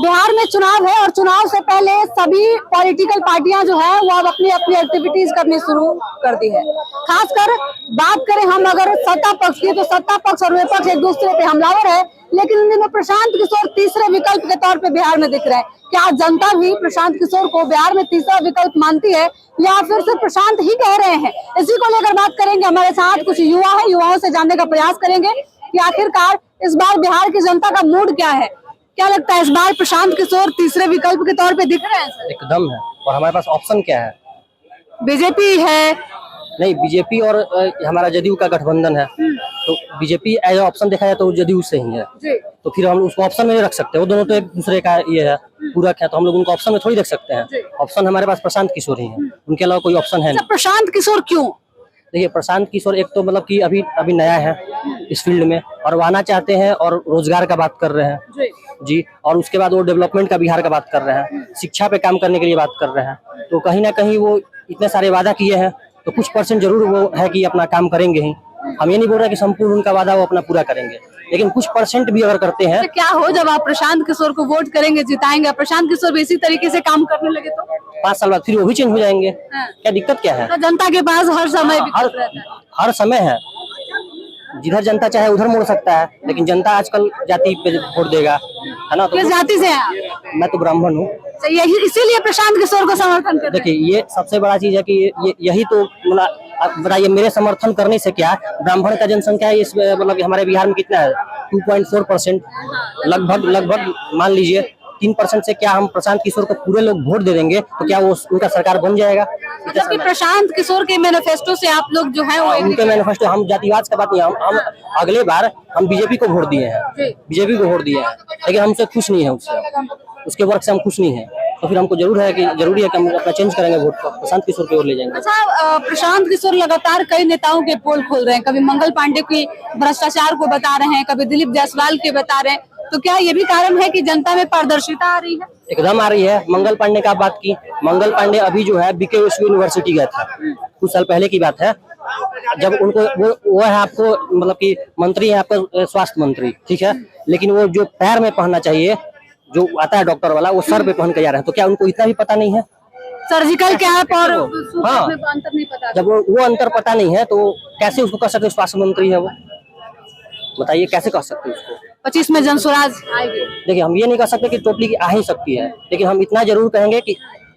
बिहार में चुनाव है और चुनाव से पहले सभी पॉलिटिकल पार्टियां जो है वो अब अपनी अपनी एक्टिविटीज करनी शुरू कर दी है। खासकर बात करें हम अगर सत्ता पक्ष की, तो सत्ता पक्ष और विपक्ष एक दूसरे पे हमलावर है, लेकिन इन दिनों प्रशांत किशोर तीसरे विकल्प के तौर पे बिहार में दिख रहे हैं। क्या जनता भी प्रशांत किशोर को बिहार में तीसरा विकल्प मानती है या फिर सिर्फ प्रशांत ही कह रहे हैं? इसी को लेकर बात करेंगे। हमारे साथ कुछ युवा है, युवाओं से जानने का प्रयास करेंगे कि आखिरकार इस बार बिहार की जनता का मूड क्या है। क्या लगता है, इस बार प्रशांत किशोर तीसरे विकल्प के तौर पे दिख रहे हैं? एकदम है। और हमारे पास ऑप्शन क्या है? बीजेपी है। नहीं, बीजेपी और हमारा जदयू का गठबंधन है, तो बीजेपी एज ऑप्शन देखा जाए तो जदयू से ही है जी। तो फिर हम उसको ऑप्शन में नहीं रख सकते। वो दोनों तो एक दूसरे का ये है, पूरक है, तो हम लोग उनको ऑप्शन में थोड़ी देख सकते हैं। ऑप्शन हमारे पास प्रशांत किशोर ही है, उनके अलावा कोई ऑप्शन है नहीं। प्रशांत किशोर क्यों? देखिए, प्रशांत किशोर एक तो मतलब कि अभी नया है इस फील्ड में और वो आना चाहते हैं और रोजगार का बात कर रहे हैं जी। और उसके बाद वो डेवलपमेंट का बिहार का बात कर रहे हैं, शिक्षा पे काम करने के लिए बात कर रहे हैं। तो कहीं ना कहीं वो इतने सारे वादा किए हैं, तो कुछ परसेंट जरूर वो है कि अपना काम करेंगे ही। हम ये नहीं बोल रहे कि संपूर्ण उनका वादा वो अपना पूरा करेंगे, लेकिन कुछ परसेंट भी अगर करते हैं। तो क्या हो जब आप प्रशांत किशोर को वोट करेंगे, जिताएंगे, प्रशांत किशोर भी इसी तरीके से काम करने लगे तो 5 साल बाद फिर वो भी चेंज हो जाएंगे। क्या दिक्कत क्या है? तो जनता के पास हर समय हर समय है, जिधर जनता चाहे उधर मोड़ सकता है, लेकिन जनता आजकल जाति पे वोट देगा, है ना? तो किस जाति से हैं? मैं तो ब्राह्मण हूँ, इसीलिए प्रशांत किशोर को समर्थन करते हैं। देखिए, ये सबसे बड़ा चीज है कि यही तो बताइए, मेरे समर्थन करने से क्या, ब्राह्मण का जनसंख्या है इस मतलब हमारे बिहार में कितना है? 2.4%, लगभग मान लीजिए 3% से क्या हम प्रशांत किशोर को पूरे लोग वोट दे देंगे तो क्या वो उनका सरकार बन जाएगा? मतलब कि प्रशांत किशोर के मैनिफेस्टो से आप लोग जो है वो उनके मैनिफेस्टो, हम जातिवाद का बात नहीं, हम अगले बार हम बीजेपी को वोट दिए हैं, लेकिन हमसे खुश नहीं है, उसके वर्क से हम खुश नहीं है। तो फिर हमको जरूरी है कि हम अपना चेंज करेंगे, वोट को प्रशांत किशोर की ओर ले जाएंगे। अच्छा, प्रशांत किशोर लगातार कई नेताओं के पोल खोल रहे हैं, कभी मंगल पांडे की भ्रष्टाचार को बता रहे हैं, कभी दिलीप जायसवाल के बता रहे हैं, तो क्या ये भी कारण है कि जनता में पारदर्शिता आ रही है? एकदम आ रही है। मंगल पांडे का बात की, मंगल पांडे अभी जो है बीके यूनिवर्सिटी गए थे, कुछ साल पहले की बात है, जब उनको वो है आपको मतलब कि मंत्री है आपका स्वास्थ्य मंत्री, ठीक है, लेकिन वो जो पैर में पहनना चाहिए जो आता है डॉक्टर वाला, वो सर पे पहन के जा रहे हैं। तो क्या उनको इतना भी पता नहीं है सर्जिकल कैप और हाँ, में अंतर नहीं पता? जब वो अंतर पता नहीं है तो कैसे उसको कह सकते स्वास्थ्य मंत्री है वो? बताइए कैसे कह सकते उसको? 25 में जनसुराज आएगी। देखिए, हम ये नहीं कह सकते कि टोटली आ ही सकती है, लेकिन हम इतना जरूर कहेंगे कि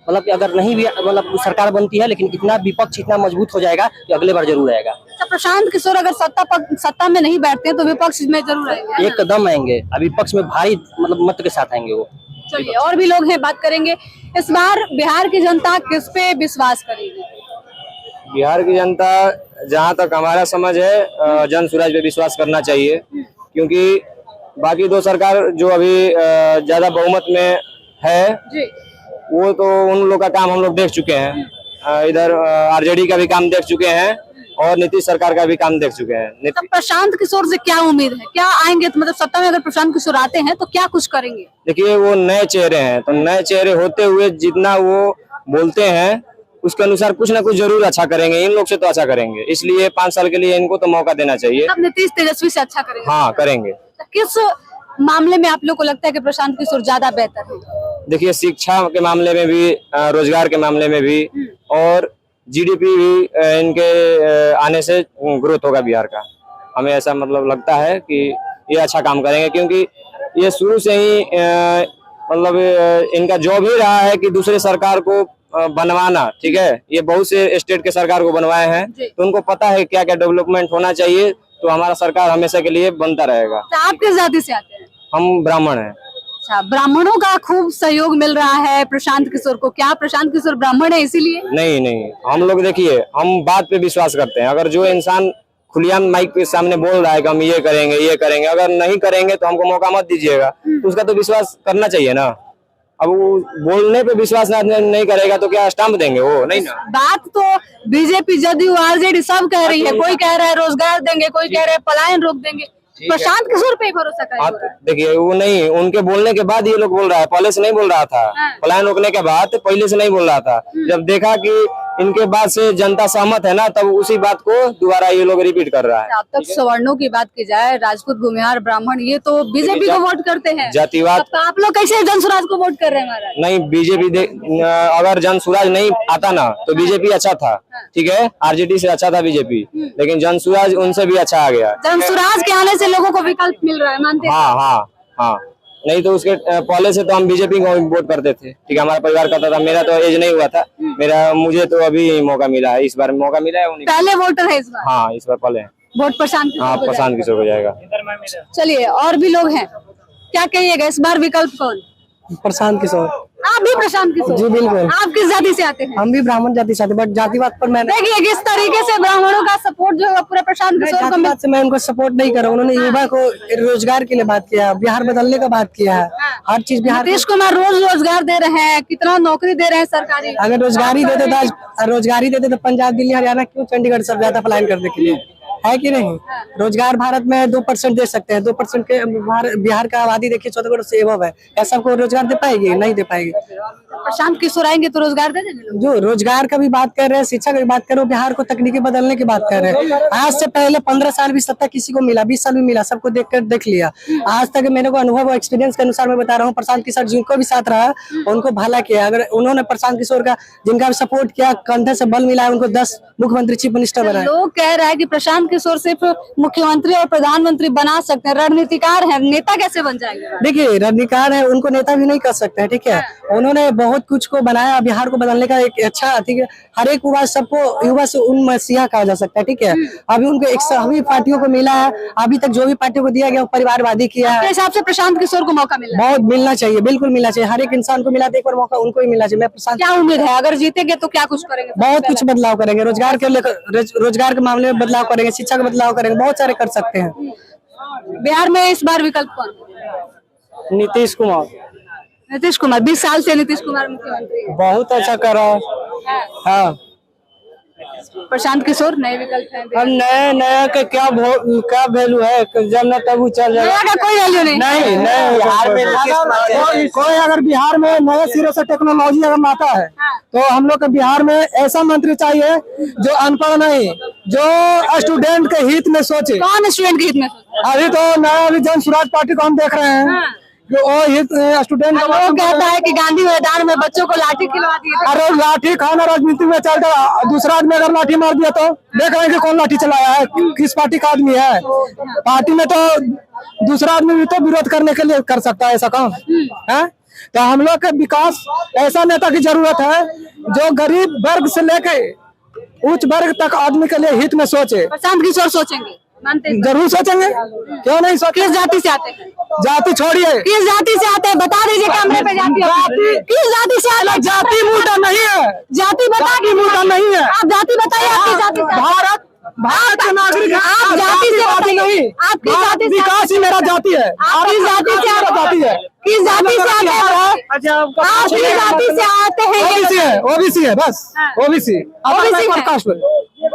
मतलब कि अगर नहीं भी मतलब सरकार बनती है, लेकिन इतना विपक्ष इतना मजबूत हो जाएगा कि अगले बार जरूर आएगा। तो प्रशांत किशोर अगर सत्ता में नहीं बैठते हैं तो विपक्ष में जरूर आएंगे। एकदम आएंगे, अभी विपक्ष में भारी मतलब मत के साथ आएंगे वो। चलिए, और भी लोग हैं, बात करेंगे। इस बार बिहार की जनता किस पे विश्वास करेगी? बिहार की जनता, जहां तक हमारा समझ है, जनसुराज पे विश्वास करना चाहिए, क्योंकि बाकी दो सरकार जो अभी ज्यादा बहुमत में है जी, वो तो उन लोग का काम हम लोग देख चुके हैं। इधर आरजेडी का भी काम देख चुके हैं और नीतीश सरकार का भी काम देख चुके हैं। तो प्रशांत किशोर से क्या उम्मीद है? क्या आएंगे तो मतलब सत्ता में अगर प्रशांत किशोर आते हैं तो क्या कुछ करेंगे? देखिए, वो नए चेहरे हैं, तो नए चेहरे होते हुए जितना वो बोलते हैं उसके अनुसार कुछ ना कुछ जरूर अच्छा करेंगे। इन लोग से तो अच्छा करेंगे, इसलिए 5 साल के लिए इनको तो मौका देना चाहिए। अब नीतीश तेजस्वी से अच्छा करेंगे? हाँ, करेंगे। तो किस मामले में आप लोग को लगता है कि प्रशांत किशोर ज्यादा बेहतर है? देखिए, शिक्षा के मामले में भी, रोजगार के मामले में भी, और जीडीपी भी इनके आने से ग्रोथ होगा बिहार का। हमें ऐसा मतलब लगता है कि ये अच्छा काम करेंगे, क्योंकि ये शुरू से ही मतलब इनका जॉब ही रहा है कि दूसरे सरकार को बनवाना, ठीक है। ये बहुत से स्टेट के सरकार को बनवाए हैं, तो उनको पता है क्या क्या डेवलपमेंट होना चाहिए, तो हमारा सरकार हमेशा के लिए बनता रहेगा। तो आप किस जाति से आते हैं? हम ब्राह्मण हैं। अच्छा, ब्राह्मणों का खूब सहयोग मिल रहा है प्रशांत किशोर को। क्या प्रशांत किशोर ब्राह्मण है इसीलिए? नहीं, हम लोग देखिए, हम बात पे विश्वास करते हैं। अगर जो इंसान खुलेआम माइक के सामने बोल रहा है कि हम ये करेंगे, अगर नहीं करेंगे तो हमको मौका मत दीजिएगा, तो उसका तो विश्वास करना चाहिए ना। अब वो बोलने पे विश्वास नहीं करेगा तो क्या स्टाम्प देंगे वो? नहीं ना। बात तो बीजेपी, जदयू, आरजेडी सब कह रही है। कोई कह रहा है रोजगार देंगे, कोई कह रहा है पलायन रोक देंगे। प्रशांत किशोर पे भरोसा करें? देखिए, वो नहीं, उनके बोलने के बाद ये लोग बोल रहा है, पहले से नहीं बोल रहा था। पलायन रोकने के बाद पहले से नहीं बोल रहा था। जब देखा कि इनके बाद से जनता सहमत है ना, तब उसी बात को दोबारा ये लोग रिपीट कर रहा है। अब तक सवर्णों की बात की जाए, राजपूत, भूमिहार, ब्राह्मण, ये तो बीजेपी को वोट करते हैं। जातिवाद तो आप लोग कैसे जनसुराज को वोट कर रहे हैं महाराज? नहीं, बीजेपी अगर जनसुराज नहीं आता ना तो बीजेपी अच्छा था, ठीक है, आरजेडी से अच्छा था बीजेपी, लेकिन जनसुराज उनसे भी अच्छा आ गया। जनसुराज के आने से लोगों को विकल्प मिल रहा है, मानते हैं? हाँ हाँ हाँ, नहीं तो उसके पहले से तो हम बीजेपी को वोट करते थे, ठीक है, हमारा परिवार करता था। मेरा तो एज नहीं हुआ था, मुझे तो अभी मौका मिला है, इस बार मौका मिला है। पहले वोटर है इस बार? हाँ, इस बार पहले वोट प्रशांत किशोर हाँ, को प्रशांत जाएगा। किशोर को जाएगा। चलिए, और भी लोग हैं, क्या कहिएगा इस बार विकल्प कौन? प्रशांत किशोर। आप भी प्रशांत किशोर? जी बिल्कुल। आप किस जाति से आते हैं? हम भी ब्राह्मण जाति से आते, बट जातिवाद पर मैं देखिए किस तरीके से ब्राह्मणों का सपोर्ट जो है पूरा प्रशांत किशोर को जातिवाद से मैं उनको सपोर्ट नहीं कर रहा हूँ। उन्होंने युवा को रोजगार के लिए बात किया, बिहार बदलने का बात किया है, हर चीज बिहार। नीतीश कुमार रोज रोजगार दे रहे हैं, कितना नौकरी दे रहे हैं सरकारी। अगर रोजगारी देते तो आज रोजगारी देते तो पंजाब, दिल्ली, हरियाणा क्यों चंडीगढ़ सब जाता पलायन करने के लिए, है कि नहीं? रोजगार भारत में 2% दे सकते हैं, 2% के बिहार का आबादी देखिए 14 करोड़ से एबव है, क्या सबको रोजगार दे पाएगी? नहीं दे पाएगी। प्रशांत किशोर आएंगे तो रोजगार दे देंगे लोग? जो रोजगार का भी बात कर रहे हैं, शिक्षा का भी बात कर रहे हो, बिहार को तकनीकी बदलने की बात कर रहे हैं। आज से पहले 15 साल भी सत्ता किसी को मिला, 20 साल भी मिला, सबको देख लिया। आज तक मेरे को अनुभव और एक्सपीरियंस के अनुसार मैं बता रहा हूँ, प्रशांत किशोर जिनको भी साथ रहा उनको भला किया। अगर उन्होंने प्रशांत किशोर का जिनका भी सपोर्ट किया, कंधे से बल मिला, उनको 10 मुख्यमंत्री, चीफ मिनिस्टर बनाए। लोग कह रहे हैं कि प्रशांत किशोर सिर्फ मुख्यमंत्री और प्रधानमंत्री बना सकते हैं, रणनीतिकार है, नेता कैसे बन जाएंगे? देखिए, रणनीतिकार है, उनको नेता भी नहीं कर सकते हैं, ठीक है। उन्होंने बहुत कुछ को बनाया, बिहार को बदलने का एक अच्छा, ठीक है, हर एक युवा, सबको युवा से उन मसीहा कहा जा सकता है, ठीक है। अभी उनको सभी पार्टियों को मिला है, अभी तक जो भी पार्टियों को दिया गया वो परिवारवादी किया है। हिसाब से प्रशांत किशोर को मौका मिला बहुत मिलना चाहिए, बिल्कुल मिलना चाहिए, हर एक इंसान को मिला, एक बार मौका उनको ही मिलना चाहिए। मैं प्रशांत, क्या उम्मीद है अगर जीतेंगे तो क्या कुछ करेंगे? बहुत कुछ बदलाव करेंगे, रोजगार के लेकर, रोजगार के मामले में बदलाव करेंगे, शिक्षा का बदलाव करेंगे, बहुत सारे कर सकते हैं। बिहार में इस बार विकल्प कौन? नीतीश कुमार। नीतीश कुमार, 20 साल से नीतीश कुमार मुख्यमंत्री है। बहुत अच्छा कर रहा है। हाँ, प्रशांत किशोर नए विकल्प हैं। हम नया के क्या वैल्यू है, जब न तब चल नया का कोई वैल्यू नहीं। नहीं, बिहार में कोई अगर बिहार में नए सिरे से टेक्नोलॉजी अगर लाता है तो हम लोग के बिहार में ऐसा मंत्री चाहिए जो अनपढ़ नहीं, जो स्टूडेंट के हित में सोचे। कौन स्टूडेंट के हित में सोचे? अभी तो नया जनसुराज पार्टी को हम देख रहे हैं, स्टूडेंट लोग कहता है कि गांधी मैदान में बच्चों को लाठी खिलवा दिए थे। अरे लाठी खाना राजनीति में चलता, दूसरा आदमी अगर लाठी मार दिया तो देख रहे हैं कि कौन लाठी चलाया है, किस पार्टी का आदमी है। पार्टी में तो दूसरा आदमी भी तो विरोध करने के लिए कर सकता है ऐसा काम है। तो हम लोग के विकास, ऐसा नेता की जरूरत है जो गरीब वर्ग से लेके उच्च वर्ग तक आदमी के लिए हित में सोचे। प्रशांत किशोर सोचेंगे, मानते हैं? जरूर सोचेंगे, क्यों नहीं सोचेंगे। किस जाति से आते हैं? जाति छोड़िए, किस जाति से आते हैं बता दीजिए कैमरे पे। जाति किस जाति से आते हैं? जाति मुद्दा नहीं है, जाति बता जाति मुद्दा नहीं है। आप जाति बताइए, आपकी जाति से। भारत के नागरिक हैं, आप जाति से जाति नहीं, आपकी जाति से। विकास ही मेरा जाति है, आपकी जाति से मेरा जाति है। किस जाति से आते हैं? आप किस जाति से आते हैं? ओबीसी है, ओबीसी है, बस ओबीसी कास्ट में।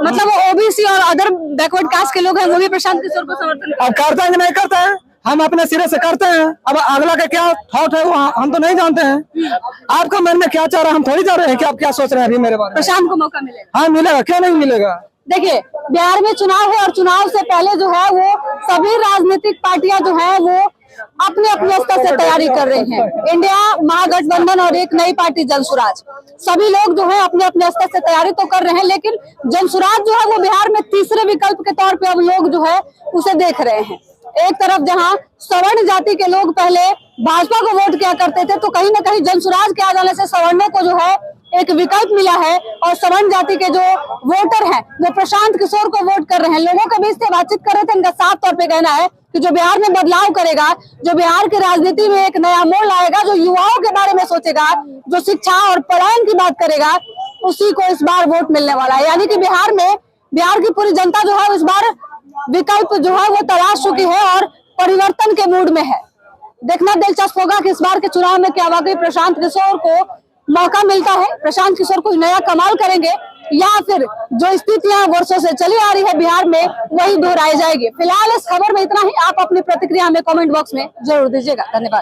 मतलब ओबीसी और अदर बैकवर्ड कास्ट के लोग हैं, वो भी प्रशांत किशोर को समर्थन अब करते हैं कि नहीं करते हैं, हम अपने सिरे से करते हैं। अब अगला का क्या थॉट है वो हम तो नहीं जानते हैं। आपका मन में क्या चाह रहा है हम थोड़ी जान रहे हैं कि आप क्या सोच रहे हैं अभी मेरे बारे में। प्रशांत को मौका मिलेगा? हाँ मिलेगा, क्यों नहीं मिलेगा। देखिए, बिहार में चुनाव है और चुनाव से पहले जो है वो सभी राजनीतिक पार्टियां जो है वो अपने अपने स्तर से तैयारी कर रही हैं। इंडिया महागठबंधन और एक नई पार्टी जनसुराज, सभी लोग जो है अपने अपने स्तर से तैयारी तो कर रहे हैं, लेकिन जनसुराज जो है वो बिहार में तीसरे विकल्प के तौर पे अब लोग जो है उसे देख रहे हैं। एक तरफ जहां सवर्ण जाति के लोग पहले भाजपा को वोट किया करते थे, तो कहीं ना कहीं जनसुराज के आ जाने से सवर्णों को जो है एक विकल्प मिला है और सवर्ण जाति के जो वोटर हैं वो प्रशांत किशोर को वोट कर रहे हैं। लोगों के बीच से बातचीत कर रहे थे, इनका साफ तौर पे कहना है कि जो बिहार में बदलाव करेगा, जो बिहार की राजनीति में एक नया मोड़ लाएगा, जो युवाओं के बारे में सोचेगा, जो शिक्षा और पलायन की बात करेगा, उसी को इस बार वोट मिलने वाला है। यानी कि बिहार की पूरी जनता जो है इस बार विकल्प जो है वो तलाश चुकी है और परिवर्तन के मूड में है। देखना दिलचस्प होगा कि इस बार के चुनाव में क्या वाकई प्रशांत किशोर को मौका मिलता है, प्रशांत किशोर कुछ नया कमाल करेंगे, या फिर जो स्थितियां वर्षों से चली आ रही है बिहार में वही दोहराई जाएगी। फिलहाल इस खबर में इतना ही। आप अपनी प्रतिक्रिया हमें कमेंट बॉक्स में जरूर दीजिएगा। धन्यवाद।